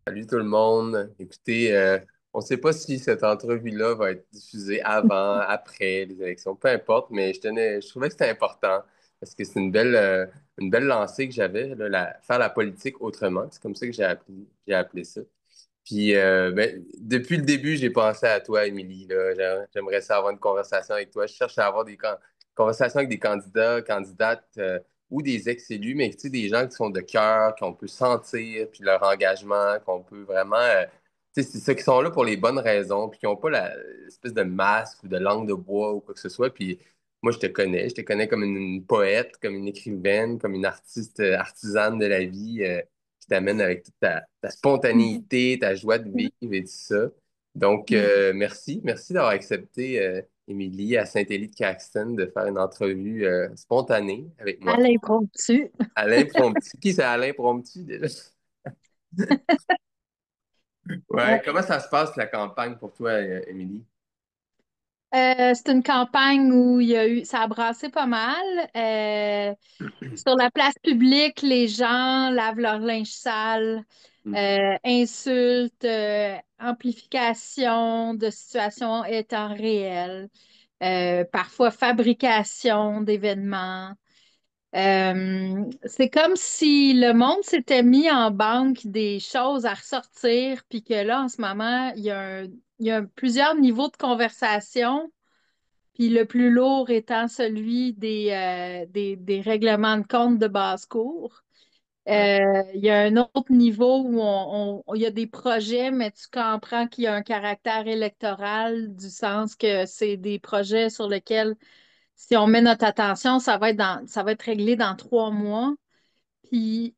Salut tout le monde. Écoutez, on ne sait pas si cette entrevue-là va être diffusée avant, après les élections, peu importe, mais je trouvais que c'était important parce que c'est une belle lancée que j'avais, là, faire la politique autrement. C'est comme ça que j'ai appelé ça. Puis, depuis le début, j'ai pensé à toi, Émilie, là. J'aimerais ça avoir une conversation avec toi. Je cherche à avoir conversations avec des candidats, candidates ou des ex-élus, mais tu sais, des gens qui sont de cœur, qu'on peut sentir, puis leur engagement, qu'on peut vraiment. Tu sais, c'est ceux qui sont là pour les bonnes raisons, puis qui n'ont pas l'espèce de masque ou de langue de bois ou quoi que ce soit. Puis, moi, je te connais comme une poète, comme une écrivaine, comme une artiste, artisane de la vie. Qui t'amène avec toute ta spontanéité, ta joie de vivre et tout ça. Donc, merci d'avoir accepté, Émilie, à Saint-Élie de Caxton, de faire une entrevue spontanée avec À moi. l'impromptu. À l'impromptu. Qui c'est à l'impromptu déjà? Ouais, comment ça se passe la campagne pour toi, Émilie? C'est une campagne où ça a brassé pas mal. Sur la place publique, les gens lavent leur linge sale, Mhm. insultes, amplification de situations étant réelles, parfois fabrication d'événements. C'est comme si le monde s'était mis en banque des choses à ressortir, puis que là, en ce moment, il y a plusieurs niveaux de conversation, puis le plus lourd étant celui des règlements de compte de basse-cour. Ouais. Il y a un autre niveau où il y a des projets, mais tu comprends qu'il y a un caractère électoral, du sens que c'est des projets sur lesquels si on met notre attention, ça va être réglé dans 3 mois. Puis,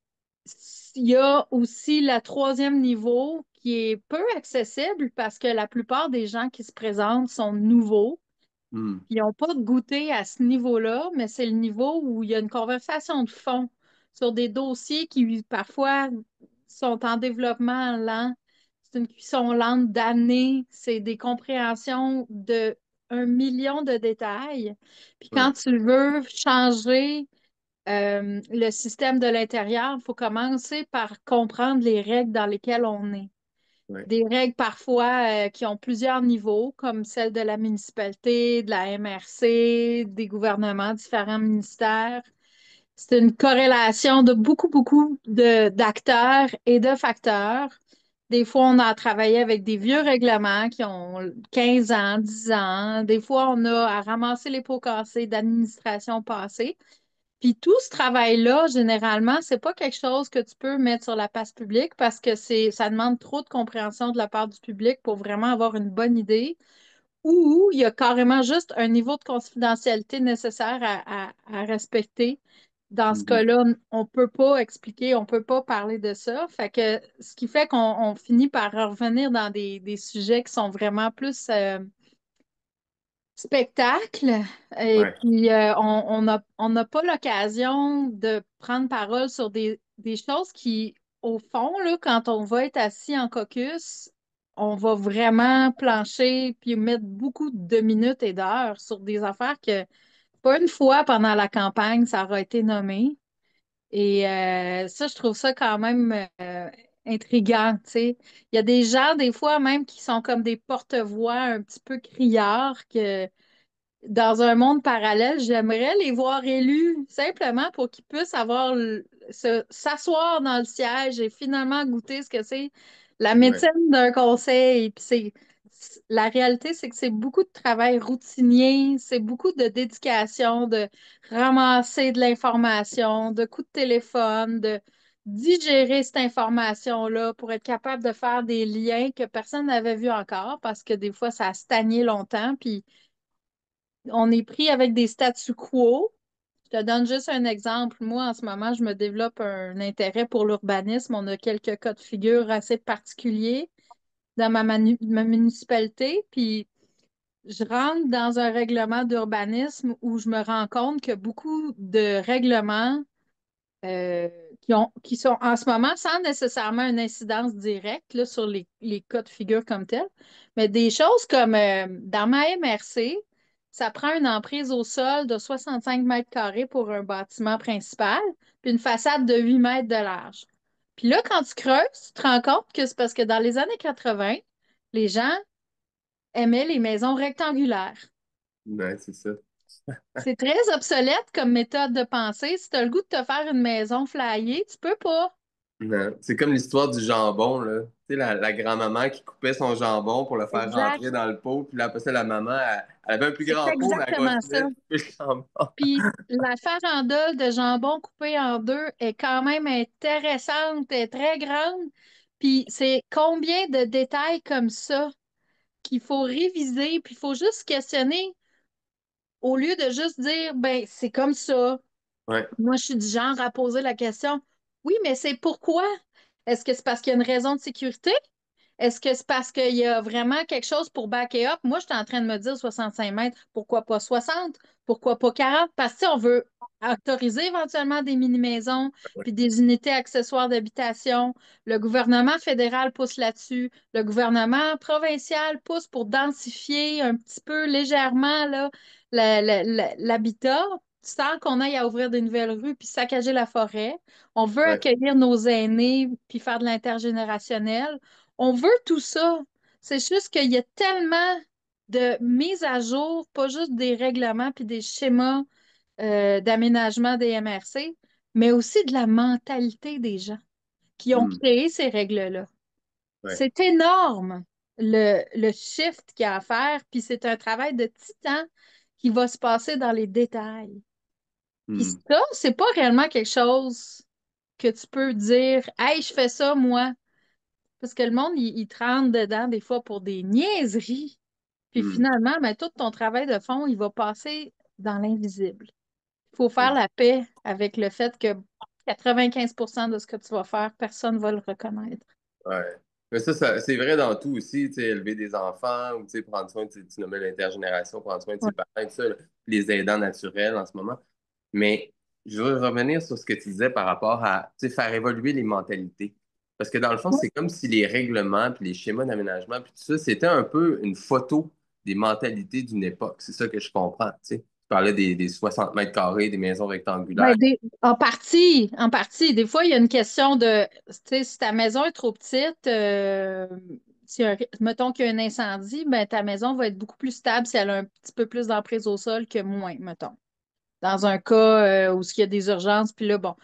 il y a aussi le troisième niveau qui est peu accessible parce que la plupart des gens qui se présentent sont nouveaux. Hmm. Puis, ils n'ont pas goûté à ce niveau-là, mais c'est le niveau où il y a une conversation de fond sur des dossiers qui parfois sont en développement lent. C'est une cuisson lente d'années. C'est des compréhensions de 1 million de détails. Puis quand Ouais. tu veux changer le système de l'intérieur, il faut commencer par comprendre les règles dans lesquelles on est. Ouais. Des règles parfois qui ont plusieurs niveaux, comme celle de la municipalité, de la MRC, des gouvernements, différents ministères. C'est une corrélation de beaucoup d'acteurs et de facteurs. Des fois, on a travaillé avec des vieux règlements qui ont 15 ans, 10 ans. Des fois, on a à ramasser les pots cassés d'administration passée. Puis tout ce travail-là, généralement, c'est pas quelque chose que tu peux mettre sur la place publique parce que ça demande trop de compréhension de la part du public pour vraiment avoir une bonne idée. Ou il y a carrément juste un niveau de confidentialité nécessaire à respecter. Dans ce Mhm. cas-là, on peut pas expliquer, on peut pas parler de ça. Fait que ce qui fait qu'on finit par revenir dans des sujets qui sont vraiment plus spectacle. Et Ouais. puis, on n'a pas l'occasion de prendre parole sur des choses qui, au fond, là, quand on va être assis en caucus, on va vraiment plancher puis mettre beaucoup de minutes et d'heures sur des affaires que, pas une fois pendant la campagne, ça aura été nommé. Et ça, je trouve ça quand même intriguant, tu sais. Il y a des gens, des fois, même, qui sont comme des porte-voix un petit peu criards que dans un monde parallèle, j'aimerais les voir élus simplement pour qu'ils puissent s'asseoir dans le siège et finalement goûter ce que c'est la Ouais. médecine d'un conseil. Puis la réalité, c'est que c'est beaucoup de travail routinier, c'est beaucoup de dédication, de ramasser de l'information, de coups de téléphone, de digérer cette information-là pour être capable de faire des liens que personne n'avait vus encore parce que des fois, ça a stagné longtemps. Puis on est pris avec des statu quo. Je te donne juste un exemple. Moi, en ce moment, je me développe un intérêt pour l'urbanisme. On a quelques cas de figure assez particuliers dans ma municipalité. Puis, je rentre dans un règlement d'urbanisme où je me rends compte que beaucoup de règlements euh, qui sont en ce moment sans nécessairement une incidence directe là, sur les cas de figure comme tels, mais des choses comme dans ma MRC, ça prend une emprise au sol de 65 mètres carrés pour un bâtiment principal, puis une façade de 8 mètres de large. Puis là, quand tu creuses, tu te rends compte que c'est parce que dans les années 80, les gens aimaient les maisons rectangulaires. Ouais, c'est ça. C'est très obsolète comme méthode de pensée. Si tu as le goût de te faire une maison flyée, tu peux pas. Non. C'est comme l'histoire du jambon, là. Tu sais, la grand-maman qui coupait son jambon pour le faire Exact. rentrer dans le pot, puis là, après ça, la maman, elle avait un plus C'est grand pot, mais elle exactement ça. continuait de couper le jambon. Puis la farandole de jambon coupé en deux est quand même intéressante, est très grande. Puis c'est combien de détails comme ça qu'il faut réviser, puis il faut juste questionner au lieu de juste dire, ben, c'est comme ça. Ouais, Moi, je suis du genre à poser la question, oui, mais c'est pourquoi? Est-ce que c'est parce qu'il y a une raison de sécurité? Est-ce que c'est parce qu'il y a vraiment quelque chose pour backer up? Moi, je suis en train de me dire 65 mètres, pourquoi pas 60? Pourquoi pas 40? Parce que tu sais, on veut autoriser éventuellement des mini-maisons puis des unités accessoires d'habitation. Le gouvernement fédéral pousse là-dessus. Le gouvernement provincial pousse pour densifier un petit peu légèrement là, l'habitat sans qu'on aille à ouvrir des nouvelles rues puis saccager la forêt. On veut ouais. accueillir nos aînés puis faire de l'intergénérationnel. On veut tout ça. C'est juste qu'il y a tellement de mises à jour, pas juste des règlements puis des schémas d'aménagement des MRC, mais aussi de la mentalité des gens qui ont Hmm. créé ces règles-là. Ouais. C'est énorme le shift qu'il y a à faire, puis c'est un travail de titan qui va se passer dans les détails. Puis Hmm. ça, c'est pas réellement quelque chose que tu peux dire, hey, je fais ça, moi. Parce que le monde, il te rentre dedans des fois pour des niaiseries. Puis Hmm. finalement, ben, tout ton travail de fond, il va passer dans l'invisible. Il faut faire la paix avec le fait que 95% de ce que tu vas faire, personne ne va le reconnaître. Ouais. Mais ça, c'est vrai dans tout aussi, tu sais, élever des enfants ou tu sais, prendre soin, tu nommais l'intergénération, prendre soin de Ouais. ses parents, tout ça, là, les aidants naturels en ce moment. Mais je veux revenir sur ce que tu disais par rapport à, tu sais, faire évoluer les mentalités. Parce que dans le fond, Ouais. c'est comme si les règlements puis les schémas d'aménagement puis tout ça, c'était un peu une photo des mentalités d'une époque. C'est ça que je comprends, tu sais. Tu parlais des 60 mètres carrés, des maisons rectangulaires. Ben, en partie, en partie. Des fois, il y a une question de, tu sais, si ta maison est trop petite, si mettons qu'il y a un incendie, ben, ta maison va être beaucoup plus stable si elle a un petit peu plus d'emprise au sol que moins, mettons. Dans un cas où il y a des urgences, puis là, bon.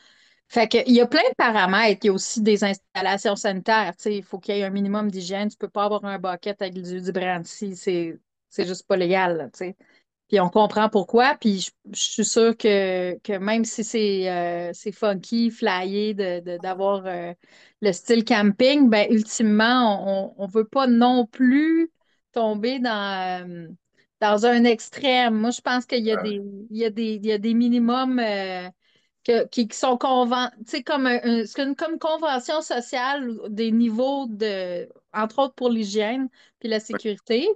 Fait que, il y a plein de paramètres. Il y a aussi des installations sanitaires. Tu sais, il faut qu'il y ait un minimum d'hygiène. Tu peux pas avoir un bucket avec du brandy. C'est juste pas légal, là, tu sais. Puis on comprend pourquoi. Puis je suis sûre que même si c'est funky, flyé d'avoir le style camping, ben ultimement, on veut pas non plus tomber dans un extrême. Moi, je pense qu'il y a Ouais, il y a des minimums qui sont tu sais, comme c'est comme convention sociale des niveaux entre autres pour l'hygiène puis la ouais, sécurité.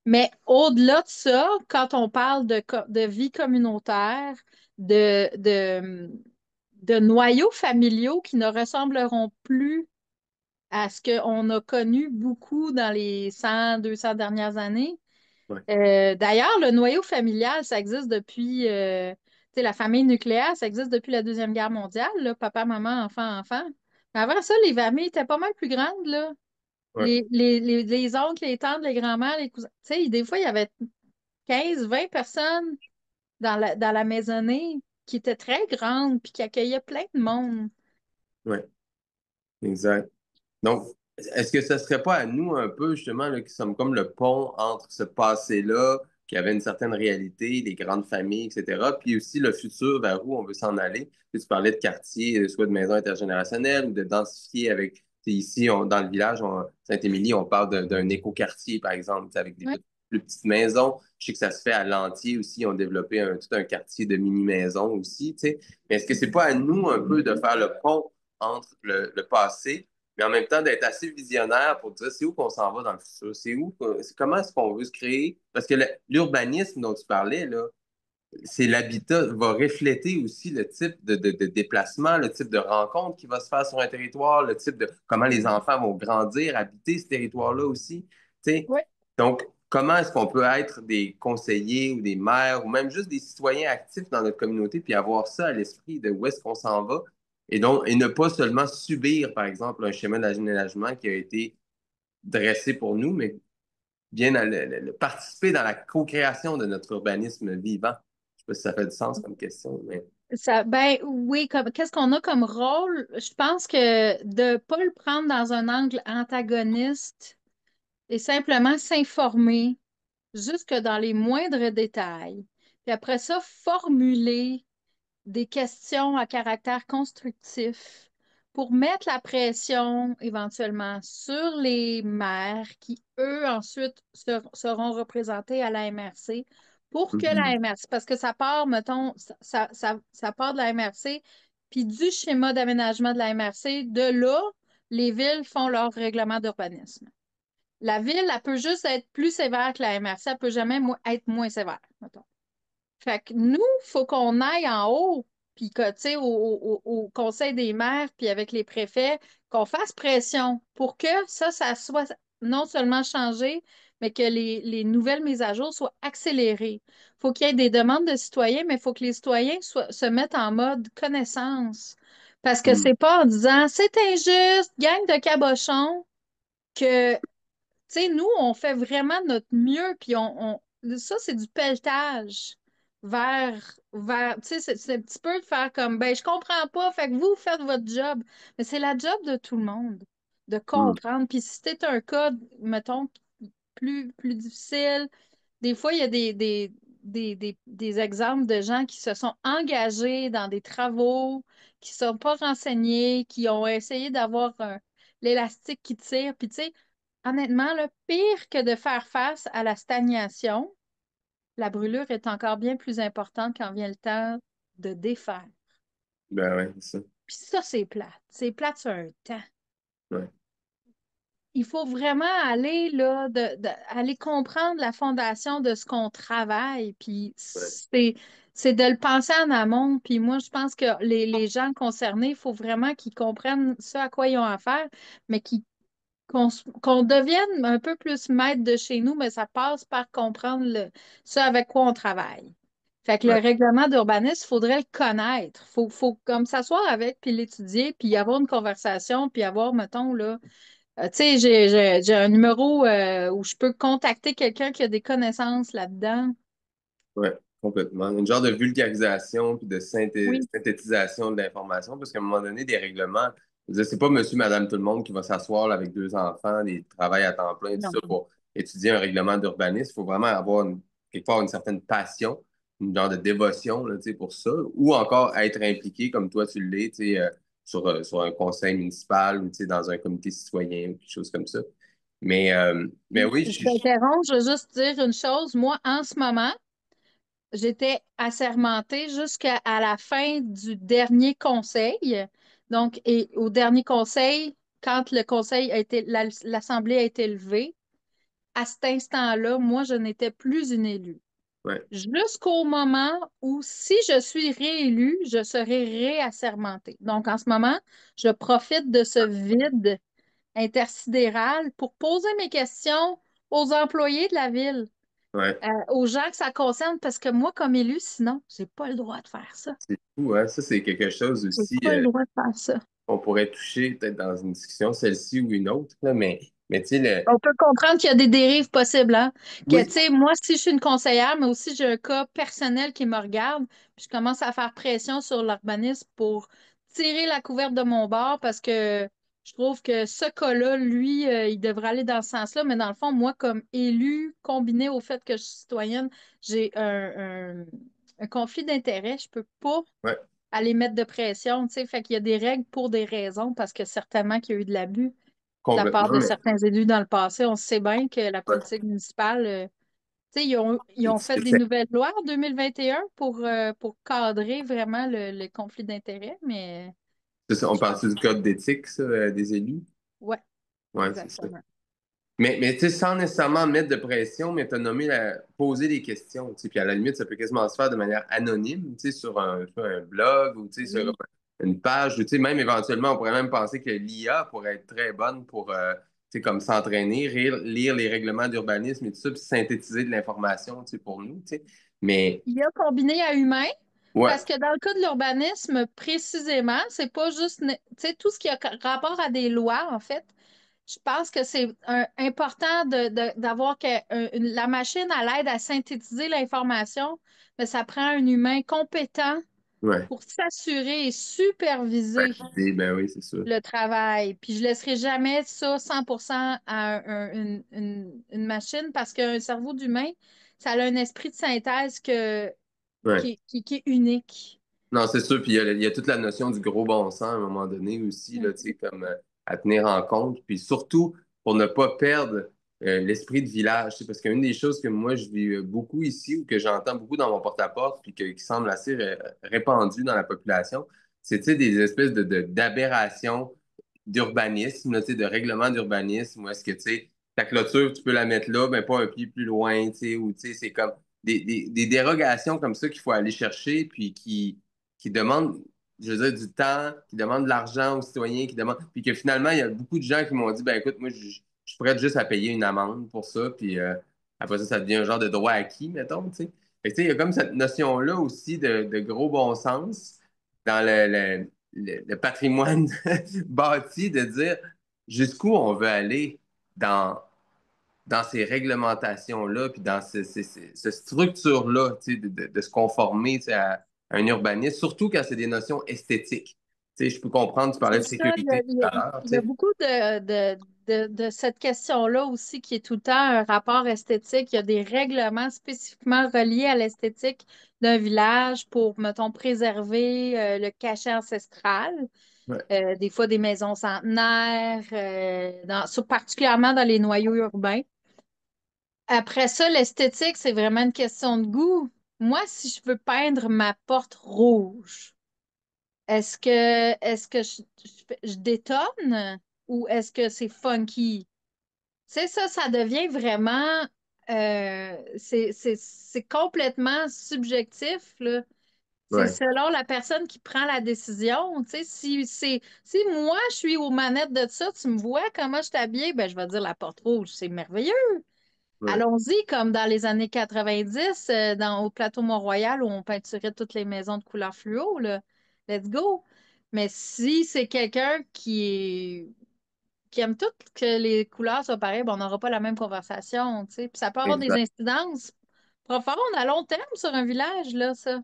Mais au-delà de ça, quand on parle de vie communautaire, de noyaux familiaux qui ne ressembleront plus à ce qu'on a connu beaucoup dans les 100, 200 dernières années. ouais, D'ailleurs, le noyau familial, ça existe depuis, tu sais, la famille nucléaire, ça existe depuis la Deuxième Guerre mondiale, là, papa, maman, enfant, enfant. Mais avant ça, les familles étaient pas mal plus grandes, là. ouais, Les oncles, les tantes, les grands-mères, les cousins. Tu sais, des fois, il y avait 15, 20 personnes dans la maisonnée qui étaient très grande puis qui accueillaient plein de monde. ouais, exact. Donc, est-ce que ce serait pas à nous un peu, justement, là, qui sommes comme le pont entre ce passé-là, qui avait une certaine réalité, les grandes familles, etc., puis aussi le futur vers où on veut s'en aller? Tu parlais de quartiers, soit de maisons intergénérationnelles ou de densifier avec, tu sais, ici, dans le village, Saint-Émilie, on parle d'un écoquartier, par exemple, tu sais, avec des Ouais. plus petites maisons. Je sais que ça se fait à Lantier aussi, on développé tout un quartier de mini-maisons aussi, tu sais. Mais est-ce que c'est pas à nous un peu de faire le pont entre le passé mais en même temps d'être assez visionnaire pour dire c'est où qu'on s'en va dans le futur, comment est-ce qu'on veut se créer, parce que l'urbanisme dont tu parlais, là, c'est l'habitat va refléter aussi le type de déplacement, le type de rencontre qui va se faire sur un territoire, le type de comment les enfants vont grandir, habiter ce territoire-là aussi. Tu sais. Ouais. Donc, comment est-ce qu'on peut être des conseillers ou des maires ou même juste des citoyens actifs dans notre communauté puis avoir ça à l'esprit de où est-ce qu'on s'en va et ne pas seulement subir, par exemple, un schéma d'aménagement qui a été dressé pour nous, mais bien participer dans la co-création de notre urbanisme vivant. Je sais pas si ça fait du sens comme question, mais. Ça, ben oui, comme qu'est-ce qu'on a comme rôle? Je pense que de ne pas le prendre dans un angle antagoniste et simplement s'informer jusque dans les moindres détails. Puis après ça, formuler des questions à caractère constructif pour mettre la pression éventuellement sur les maires qui, eux, ensuite seront représentés à la MRC pour que la Mhm. MRC, parce que ça part, mettons, ça part de la MRC, puis du schéma d'aménagement de la MRC, de là, les villes font leur règlement d'urbanisme. La ville, elle peut juste être plus sévère que la MRC, elle peut jamais être moins sévère, mettons. Fait que nous, il faut qu'on aille en haut, puis que, tu sais, au Conseil des maires, puis avec les préfets, qu'on fasse pression pour que ça soit non seulement changé, mais que les nouvelles mises à jour soient accélérées. Il faut qu'il y ait des demandes de citoyens, mais il faut que les citoyens se mettent en mode connaissance. Parce que Mhm. c'est pas en disant c'est injuste, gang de cabochons, que tu sais, nous, on fait vraiment notre mieux, puis ça, c'est du pelletage tu sais, c'est un petit peu de faire comme, ben, je comprends pas, fait que vous faites votre job. Mais c'est la job de tout le monde, de Mhm. comprendre. Puis si c'est un cas, mettons, plus difficile, des fois, il y a des exemples de gens qui se sont engagés dans des travaux, qui ne sont pas renseignés, qui ont essayé d'avoir l'élastique qui tire. Puis, tu sais, honnêtement, le pire que de faire face à la stagnation, la brûlure est encore bien plus importante quand vient le temps de défaire. Ben ouais, c'est ça. Puis ça, c'est plate. C'est plate sur un temps. Ouais, Il faut vraiment aller là, aller comprendre la fondation de ce qu'on travaille. Puis ouais, c'est de le penser en amont. Puis moi, je pense que les gens concernés, il faut vraiment qu'ils comprennent ce à quoi ils ont affaire, mais qu'on devienne un peu plus maître de chez nous, mais ça passe par comprendre ce avec quoi on travaille. Fait que le ouais, règlement d'urbanisme, il faudrait le connaître. Faut comme s'asseoir avec, puis l'étudier, puis avoir une conversation, puis avoir, mettons, là, tu sais, j'ai un numéro où je peux contacter quelqu'un qui a des connaissances là-dedans. ouais, complètement. Une genre de vulgarisation puis de Oui. synthétisation de l'information, parce qu'à un moment donné, des règlements, je veux dire, c'est pas monsieur, madame, tout le monde qui va s'asseoir là, avec deux enfants, des travails à temps plein, tout Non. ça, pour étudier un règlement d'urbanisme. Il faut vraiment avoir quelque part une certaine passion, une genre de dévotion là, tu sais, pour ça, ou encore être impliqué comme toi tu l'es, tu sais, sur un conseil municipal ou tu sais, dans un comité citoyen ou quelque chose comme ça. Mais oui, Je t'interromps, je veux juste dire une chose. Moi, en ce moment, j'étais assermentée jusqu'à la fin du dernier conseil. Donc, et au dernier conseil, quand le conseil a été, l'Assemblée a été levée, à cet instant-là, moi, je n'étais plus une élue. ouais, Jusqu'au moment où, si je suis réélue, je serai réassermentée. Donc, en ce moment, je profite de ce vide intersidéral pour poser mes questions aux employés de la ville, ouais. aux gens que ça concerne, parce que moi, comme élue, sinon, j'ai pas le droit de faire ça. C'est fou, hein? Ça, c'est quelque chose J'ai aussi pas le droit de faire ça. qu'on pourrait toucher peut-être dans une discussion, celle-ci ou une autre, là, mais tu sais, On peut comprendre qu'il y a des dérives possibles, hein? Que, oui, tu sais, moi, si je suis une conseillère, mais aussi j'ai un cas personnel qui me regarde, puis je commence à faire pression sur l'urbanisme pour tirer la couverte de mon bord parce que je trouve que ce cas-là, lui, il devrait aller dans ce sens-là. Mais dans le fond, moi, comme élue, combiné au fait que je suis citoyenne, j'ai un conflit d'intérêts. Je peux pas ouais, aller mettre de pression, tu sais. Fait qu'il y a des règles pour des raisons parce que certainement qu'il y a eu de l'abus de la part complètement, de mais certains élus dans le passé. On sait bien que la ouais, politique municipale, tu sais, ils ont fait des c'est nouvelles lois en 2021 pour cadrer vraiment le conflit d'intérêts, mais ça. On je parle pense, du code d'éthique, ça, des élus? ouais, Ouais, c'est ça. exactement. Mais tu sais, sans nécessairement mettre de pression, mais t'as nommé poser des questions, tu sais, puis à la limite, ça peut quasiment se faire de manière anonyme, tu sais, sur un blog ou tu sais, sur Oui. une page, ou tu sais, même éventuellement, on pourrait même penser que l'IA pourrait être très bonne pour, tu sais, comme s'entraîner, lire les règlements d'urbanisme et tout ça, puis synthétiser de l'information, tu sais, pour nous, tu sais. Mais Il y a combiné à humain, Ouais, Parce que dans le cas de l'urbanisme, précisément, c'est pas juste, tu sais, tout ce qui a rapport à des lois, en fait, je pense que c'est important d'avoir que la machine, elle aide à synthétiser l'information, mais ça prend un humain compétent ouais. pour s'assurer et superviser Ben oui, c'est sûr. le travail. Puis je laisserai jamais ça 100% à une machine parce qu'un cerveau d'humain, ça a un esprit de synthèse Ouais. qui est unique. Non, c'est sûr. Puis il y a toute la notion du gros bon sens à un moment donné aussi, là, tu sais, comme à tenir en compte. Puis surtout, pour ne pas perdre l'esprit de village. Tu sais, parce qu'une des choses que moi, je vis beaucoup ici ou que j'entends beaucoup dans mon porte-à-porte, puis qui semble assez répandue dans la population, c'est, tu sais, des espèces d'aberrations d'urbanisme, là, tu sais, de règlement d'urbanisme, où est-ce que, tu sais, ta clôture, tu peux la mettre là, mais pas un pied plus loin, tu sais, ou, tu sais, c'est comme des dérogations comme ça qu'il faut aller chercher, puis qui demandent, je veux dire, du temps, qui demandent de l'argent aux citoyens, qui demandent, puis que finalement, il y a beaucoup de gens qui m'ont dit, ben écoute, moi, je suis prêt juste à payer une amende pour ça, puis après ça, ça devient un genre de droit acquis, mettons, tu sais. Fait que, tu sais, il y a comme cette notion-là aussi de gros bon sens dans le patrimoine bâti, de dire jusqu'où on veut aller dans, dans ces réglementations-là, puis dans cette structure-là, tu sais, de se conformer, tu sais, à un urbanisme, surtout quand c'est des notions esthétiques. Tu sais, je peux comprendre, tu parlais C'est de ça, sécurité tout à l'heure, il tu y a sais. beaucoup de cette question-là aussi qui est tout le temps un rapport esthétique. Il y a des règlements spécifiquement reliés à l'esthétique d'un village pour, mettons, préserver le cachet ancestral. Ouais, Des fois des maisons centenaires, particulièrement dans les noyaux urbains. Après ça, l'esthétique, c'est vraiment une question de goût. Moi, si je veux peindre ma porte rouge, est-ce que je détonne ou est-ce que c'est funky? C'est ça, ça devient vraiment, c'est complètement subjectif, là. C'est ouais, selon la personne qui prend la décision. Tu sais, si moi, je suis aux manettes de ça, tu me vois comment je t'habille, ben, je vais dire la porte rouge, c'est merveilleux. ouais, Allons-y, comme dans les années 90, au plateau Mont-Royal où on peinturait toutes les maisons de couleur fluo, là. Let's go. Mais si c'est quelqu'un qui aime toutes que les couleurs soient pareilles, ben, on n'aura pas la même conversation, tu sais. Puis ça peut avoir des exact. incidences profondes à long terme sur un village, là, ça.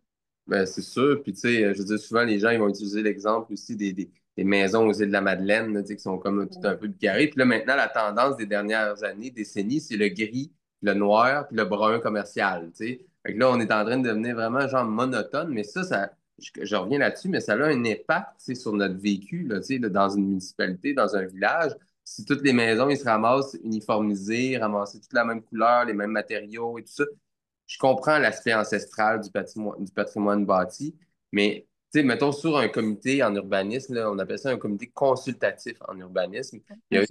Ben, c'est sûr. Puis, tu sais, je veux dire, souvent, les gens, ils vont utiliser l'exemple aussi des maisons aux îles de la Madeleine, là, tu sais, qui sont comme tout un peu carrées. Puis là, maintenant, la tendance des dernières années, décennies, c'est le gris, le noir, puis le brun commercial, tu sais. Fait que là, on est en train de devenir vraiment, genre, monotone. Mais ça, je reviens là-dessus, mais ça a un impact, tu sais, sur notre vécu, là, tu sais, là, dans une municipalité, dans un village. Si toutes les maisons, ils se ramassent uniformisées, ramassées toutes la même couleur, les mêmes matériaux et tout ça, je comprends l'aspect ancestral du patrimoine bâti, mais tu sais, mettons sur un comité en urbanisme, là, on appelle ça un comité consultatif en urbanisme. Il y a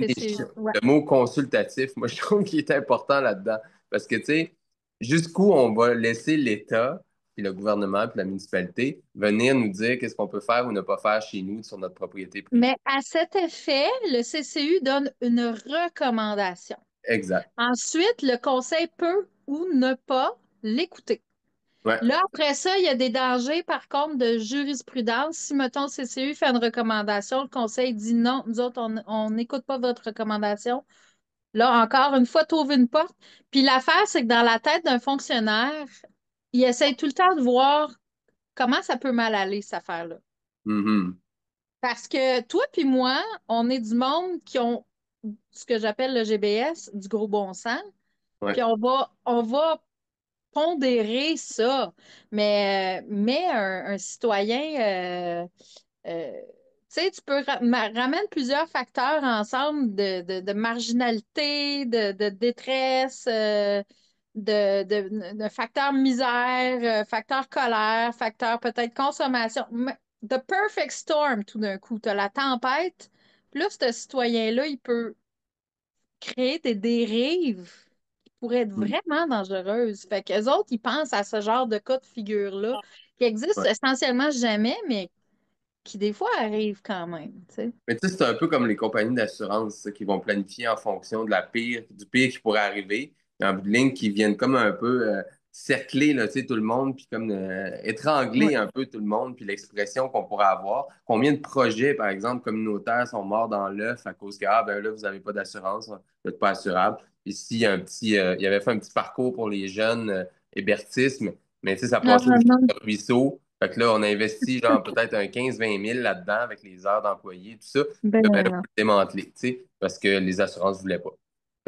Ouais. le mot consultatif, moi je trouve qu'il est important là-dedans. Parce que tu sais, jusqu'où on va laisser l'État, puis le gouvernement, puis la municipalité venir nous dire qu'est-ce qu'on peut faire ou ne pas faire chez nous sur notre propriété privée. Mais à cet effet, le CCU donne une recommandation. Exact. Ensuite, le conseil peut ou ne pas l'écouter. Ouais. Là, après ça, il y a des dangers, par contre, de jurisprudence. Si, mettons, le CCU fait une recommandation, le conseil dit non, nous autres, on n'écoute pas votre recommandation. Là, encore une fois, tu ouvres une porte. Puis l'affaire, c'est que dans la tête d'un fonctionnaire, il essaye tout le temps de voir comment ça peut mal aller, cette affaire-là. Mhm. Parce que toi puis moi, on est du monde qui ont ce que j'appelle le GBS, du gros bon sens. Ouais. Puis on va pondérer ça. Mais un citoyen, euh, tu sais, tu peux ramène plusieurs facteurs ensemble de marginalité, de détresse, de facteur misère, facteur colère, facteur peut-être consommation. The perfect storm, tout d'un coup. Tu as la tempête. Plus ce citoyen-là, il peut créer des dérives qui pourraient être Mhm. vraiment dangereuses. Fait qu'eux autres, ils pensent à ce genre de cas de figure-là, qui Ouais. existent essentiellement jamais, mais qui des fois arrivent quand même, tu sais. Mais tu sais, c'est un peu comme les compagnies d'assurance ça, qui vont planifier en fonction du pire qui pourrait arriver, en bout de ligne, qui viennent comme un peu cercler là, tu sais, tout le monde, puis comme Ouais. étrangler un peu tout le monde, puis l'expression qu'on pourrait avoir. Combien de projets, par exemple, communautaires sont morts dans l'œuf à cause que, ah, ben là, vous n'avez pas d'assurance, vous n'êtes pas assurable. Ici, il avait fait un petit parcours pour les jeunes, hébertisme, mais tu sais, ça Non, passait aussi non, par le ruisseau. Fait que là, on a investi genre peut-être un 15-20 000 là-dedans avec les heures d'employés, tout ça. ben Là, ben, là, faut non. le démanteler, tu sais, parce que les assurances ne voulaient pas.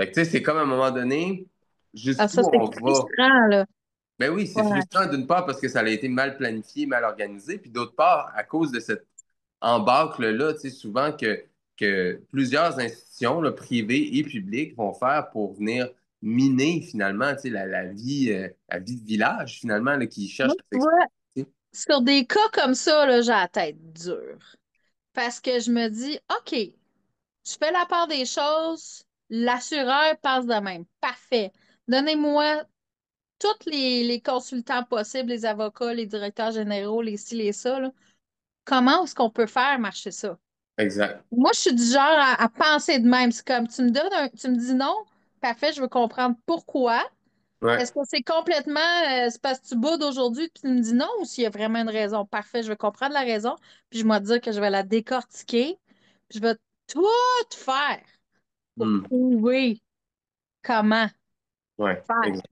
Fait que tu sais, c'est comme à un moment donné, Ah, ça, jusqu'où c'est on va. frustrant, là. Ben oui, c'est Ouais. frustrant d'une part parce que ça a été mal planifié, mal organisé, puis d'autre part, à cause de cette embâcle-là, tu sais, souvent que plusieurs institutions, là, privées et publiques, vont faire pour venir miner finalement, tu sais, la vie de village, finalement, là, qui cherche Moi, à tu vois, s'exprimer. sur des cas comme ça, là, j'ai la tête dure. Parce que je me dis, OK, je fais la part des choses, l'assureur passe de même. Parfait. Donnez-moi tous les consultants possibles, les avocats, les directeurs généraux, les ci, les ça, là. Comment est-ce qu'on peut faire marcher ça? Exact. Moi, je suis du genre à penser de même. C'est comme tu me donnes tu me dis non, parfait, je veux comprendre pourquoi. Ouais. Est-ce que c'est complètement c'est parce que tu boudes aujourd'hui puis tu me dis non ou s'il y a vraiment une raison? Parfait, je vais comprendre la raison, puis je vais te dire que je vais la décortiquer, puis je vais tout faire pour Hmm. trouver comment Ouais. faire. Exact.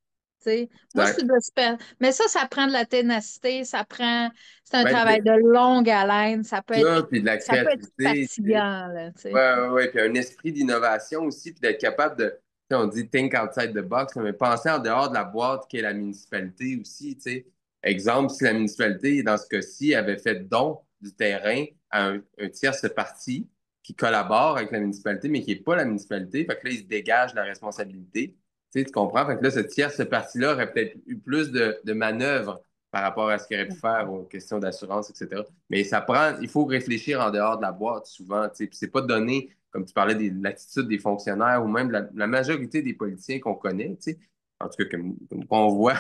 Tu sais. Moi, je suis de super. Mais ça prend de la ténacité, ça prend. C'est un Ben, travail de longue haleine, ça, puis de la ça peut être créativité. fatigant, là, tu sais. Ouais, ouais, ouais. Puis un esprit d'innovation aussi, puis d'être capable de, tu sais, on dit think outside the box, mais penser en dehors de la boîte qu'est la municipalité aussi, tu sais. Exemple, si la municipalité, dans ce cas-ci, avait fait don du terrain à un tierce parti qui collabore avec la municipalité, mais qui n'est pas la municipalité, fait que là, il se dégage de la responsabilité. Tu sais, tu comprends? Fait que là, ce tierce parti-là aurait peut-être eu plus de manœuvres par rapport à ce qu'il aurait pu faire aux questions d'assurance, etc. Mais ça prend, il faut réfléchir en dehors de la boîte souvent, tu sais. Puis c'est pas donné, comme tu parlais de l'attitude des fonctionnaires ou même de la majorité des politiciens qu'on connaît, tu sais. En tout cas, comme qu'on voit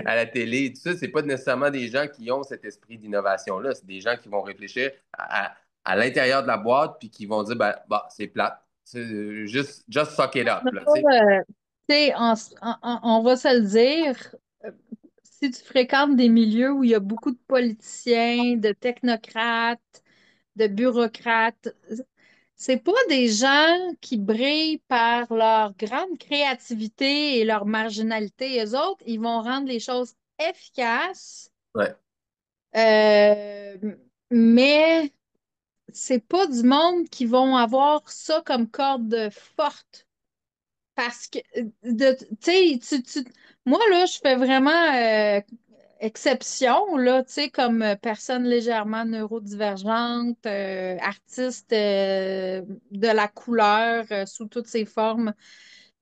à la télé et tout ça, c'est pas nécessairement des gens qui ont cet esprit d'innovation-là. C'est des gens qui vont réfléchir à l'intérieur de la boîte puis qui vont dire, ben, bah, c'est plate. Just suck it up, là, tu sais. Tu sais, on va se le dire, euh, si tu fréquentes des milieux où il y a beaucoup de politiciens, de technocrates, de bureaucrates, c'est pas des gens qui brillent par leur grande créativité et leur marginalité. Eux autres, ils vont rendre les choses efficaces, Ouais, euh, mais c'est pas du monde qui vont avoir ça comme corde forte. Parce que, tu sais, moi, là, je fais vraiment exception, là, tu sais, comme personne légèrement neurodivergente, artiste de la couleur sous toutes ses formes,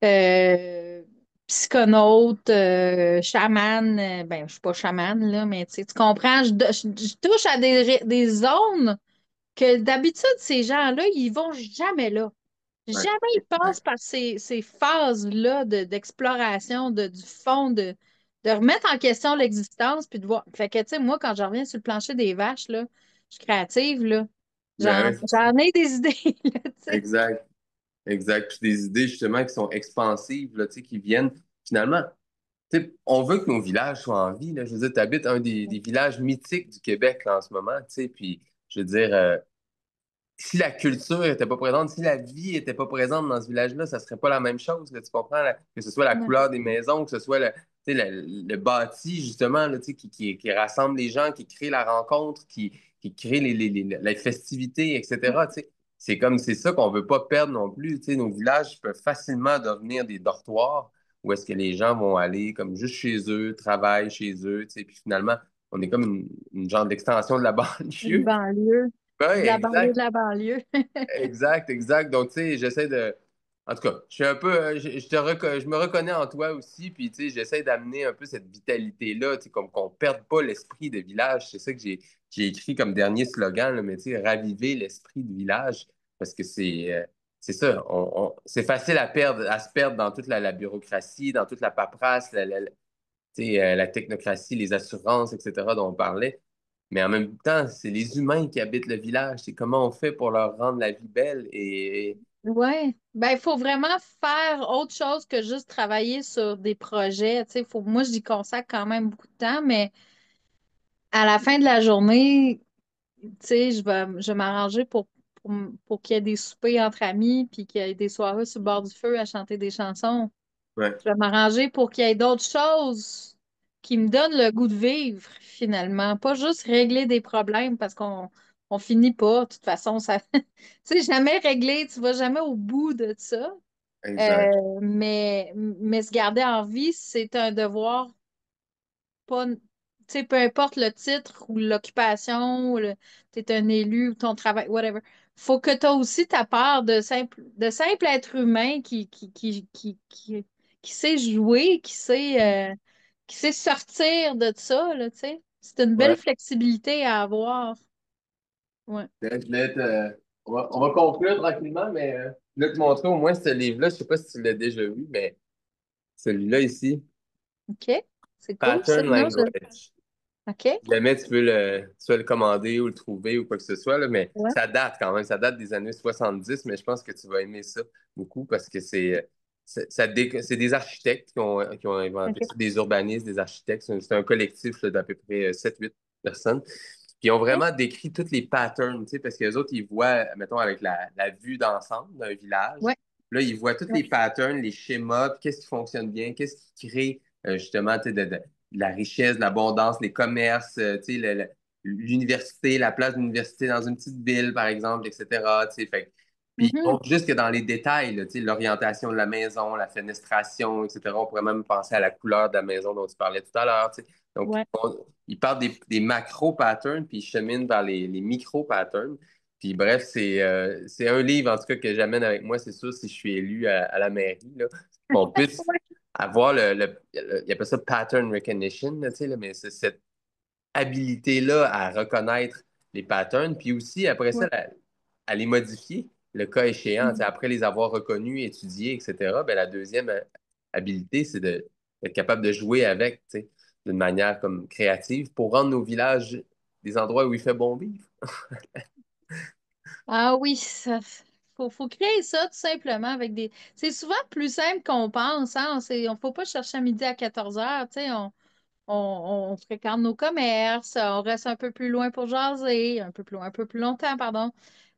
euh, psychonaute, chaman, ben, je suis pas chaman, là, mais tu comprends, je touche à des zones que d'habitude, ces gens-là, ils vont jamais là. ouais, Jamais ils passent par ces phases-là d'exploration du fond, de remettre en question l'existence, puis de voir. Fait que, tu sais, moi, quand je reviens sur le plancher des vaches, là, je suis créative, là. ben J'en, ouais, c'est ça. j'en ai des idées, là, tu sais. Exact, exact. Puis des idées justement qui sont expansives, là, tu sais, qui viennent finalement. Tu sais, on veut que nos villages soient en vie, là. Je veux dire, tu habites un des villages mythiques du Québec là, en ce moment, tu sais, puis je veux dire, si la culture n'était pas présente, si la vie n'était pas présente dans ce village-là, ça serait pas la même chose, là, tu comprends? Là? Que ce soit la Ouais. couleur des maisons, que ce soit tu sais, le bâti, justement, là, tu sais, qui rassemble les gens, qui crée la rencontre, qui crée les festivités, etc. Tu sais. C'est ça qu'on veut pas perdre non plus. Tu sais, nos villages peuvent facilement devenir des dortoirs où est-ce que les gens vont aller comme juste chez eux, travaillent chez eux, tu sais, puis finalement, on est comme une genre d'extension de la Une banlieue. banlieue. Oui, De la banlieue de exact. la banlieue. Exact, exact. Donc, tu sais, j'essaie de. En tout cas, je suis un peu. Je me reconnais en toi aussi, puis, tu sais, j'essaie d'amener un peu cette vitalité-là, tu sais, comme qu'on ne perde pas l'esprit de village. C'est ça que j'ai écrit comme dernier slogan, là, mais, tu sais, raviver l'esprit de village, parce que c'est ça. C'est facile à se perdre dans toute la bureaucratie, dans toute la paperasse, tu sais, la technocratie, les assurances, etc., dont on parlait. Mais en même temps, c'est les humains qui habitent le village. C'est comment on fait pour leur rendre la vie belle. Et Ouais. Ben, il faut vraiment faire autre chose que juste travailler sur des projets. Tu sais, moi, j'y consacre quand même beaucoup de temps, mais à la fin de la journée, tu sais, je vais m'arranger pour qu'il y ait des soupers entre amis, puis qu'il y ait des soirées sur le bord du feu à chanter des chansons. Ouais, Je vais m'arranger pour qu'il y ait d'autres choses qui me donnent le goût de vivre, finalement. Pas juste régler des problèmes parce qu'on finit pas. De toute façon, ça, tu sais, jamais réglé, tu vas jamais au bout de ça. exact. Mais se garder en vie, c'est un devoir pas, tu sais, peu importe le titre ou l'occupation, ou t'es un élu ou ton travail, whatever. Faut que tu aies aussi ta part de simple être humain qui sait jouer, qui sait sortir de ça, là, tu sais. C'est une belle Ouais. flexibilité à avoir. Ouais. On va conclure tranquillement, mais je voulais te montrer au moins ce livre-là. Je sais pas si tu l'as déjà vu, mais celui-là ici, OK. C'est cool, ça. Pattern Non, Language. OK. Si jamais tu veux le commander ou le trouver ou quoi que ce soit, là, mais Ouais. ça date quand même. Ça date des années 70, mais je pense que tu vas aimer ça beaucoup parce que c'est des architectes qui ont inventé OK. ça, des urbanistes, des architectes. C'est un collectif là, d'à peu près 7-8 personnes. Puis ils ont OK. vraiment décrit tous les patterns, tu sais, parce que les autres, ils voient, mettons, avec la vue d'ensemble d'un village. Ouais. Là, ils voient tous Ouais. les patterns, les schémas, puis qu'est-ce qui fonctionne bien, qu'est-ce qui crée justement, tu sais, de la richesse, de l'abondance, les commerces, tu sais, l'université, la place de l'université dans une petite ville, par exemple, etc. Tu sais, puis ils Mhm. vont jusque dans les détails, là, tu sais, l'orientation de la maison, la fenestration, etc. On pourrait même penser à la couleur de la maison dont tu parlais tout à l'heure. Tu sais. Donc, Ouais. ils partent des macro-patterns, puis ils cheminent vers les micro-patterns. Puis bref, c'est un livre, en tout cas, que j'amène avec moi, c'est sûr, si je suis élu à la mairie, là, qu'on puisse Ouais. avoir il appelle ça pattern recognition, là, tu sais, là, mais c'est cette habilité-là à reconnaître les patterns, puis aussi après ça, Ouais. à les modifier, le cas échéant. Tu sais, Mhm. après les avoir reconnus, étudiés, etc., ben, la deuxième habilité, c'est d'être capable de jouer avec, tu sais, d'une manière comme créative pour rendre nos villages des endroits où il fait bon vivre. Ah oui, faut créer ça tout simplement avec des. C'est souvent plus simple qu'on pense, hein? On faut pas chercher à midi à 14 heures, tu sais, on fréquente nos commerces, on reste un peu plus loin pour jaser, un peu plus longtemps, pardon.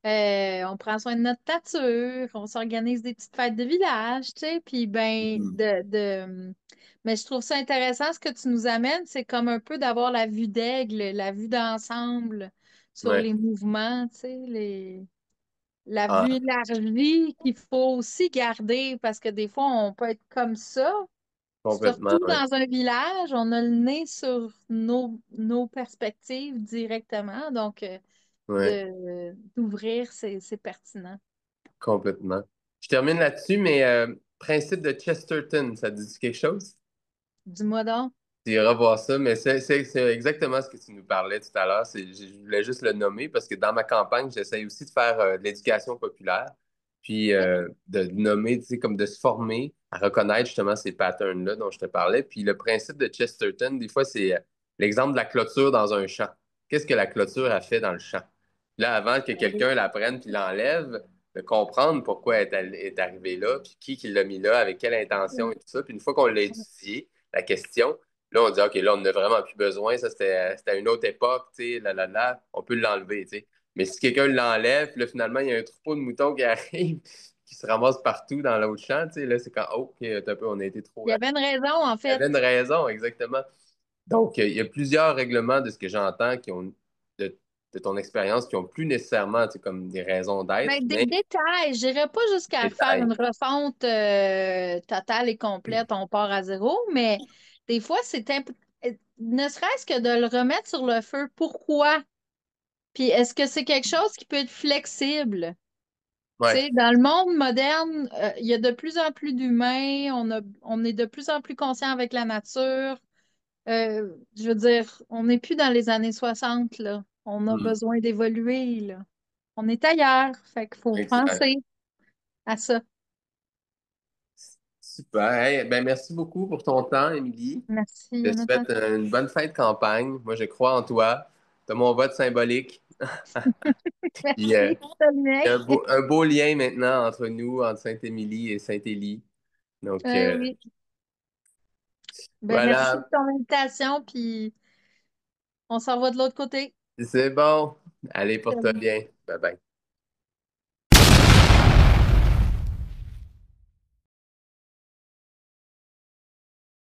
On prend soin de notre nature, on s'organise des petites fêtes de village, tu sais, puis ben Mhm. mais je trouve ça intéressant ce que tu nous amènes, c'est comme un peu d'avoir la vue d'aigle, la vue d'ensemble sur Ouais. les mouvements, tu sais, la vue Ah, élargie qu'il faut aussi garder parce que des fois, on peut être comme ça. complètement, Surtout ouais. dans un village, on a le nez sur nos perspectives directement. Donc, Ouais, d'ouvrir, c'est pertinent. complètement. Je termine là-dessus, mais principe de Chesterton, ça te dit quelque chose? Dis-moi donc. Tu iras voir ça, mais c'est exactement ce que tu nous parlais tout à l'heure. Je voulais juste le nommer parce que dans ma campagne, j'essaye aussi de faire de l'éducation populaire, puis OK. de nommer, tu sais, comme de se former à reconnaître justement ces patterns-là dont je te parlais. Puis le principe de Chesterton, des fois, c'est l'exemple de la clôture dans un champ. Qu'est-ce que la clôture a fait dans le champ? Là, avant que quelqu'un la prenne puis l'enlève, de comprendre pourquoi est arrivée là, puis qui l'a mis là, avec quelle intention et tout ça. Puis une fois qu'on l'a étudié, la question, là, on dit, OK, là, on n'a vraiment plus besoin. Ça, c'était à une autre époque, tu sais, on peut l'enlever, tu sais. Mais si quelqu'un l'enlève, puis là, finalement, il y a un troupeau de moutons qui arrive, qui se ramasse partout dans l'autre champ, tu sais, là, c'est quand, oh, OK, attends un peu, on a été trop Il y rapide. avait une raison, en Il y avait une fait. raison, exactement. Donc, il y a plusieurs règlements de ce que j'entends qui ont, de ton expérience, qui ont plus nécessairement, tu sais, comme des raisons d'être, Ben, des mais détails. Je n'irais pas jusqu'à des refaire détails. une refonte totale et complète, on part à zéro, mais des fois, ne serait-ce que de le remettre sur le feu. Pourquoi? Puis est-ce que c'est quelque chose qui peut être flexible? Tu Ouais. sais, dans le monde moderne, il y a de plus en plus d'humains, on est de plus en plus conscient avec la nature. Je veux dire, on n'est plus dans les années 60 là. On a Hmm. besoin d'évoluer, là. On est ailleurs, fait qu'il faut Exact. penser à ça. Super. Hey, ben, merci beaucoup pour ton temps, Émilie. Merci, Je te Jonathan. souhaite une bonne fin de campagne. Moi, je crois en toi. t'as mon vote symbolique. Puis, Merci, il y a Dominique. un beau lien maintenant entre nous, entre Sainte-Émilie et Saint-Élie. Donc, Oui. Ben, merci de voilà, ton invitation, puis on s'en va de l'autre côté. c'est bon. Allez, porte-toi Salut. bien. Bye bye.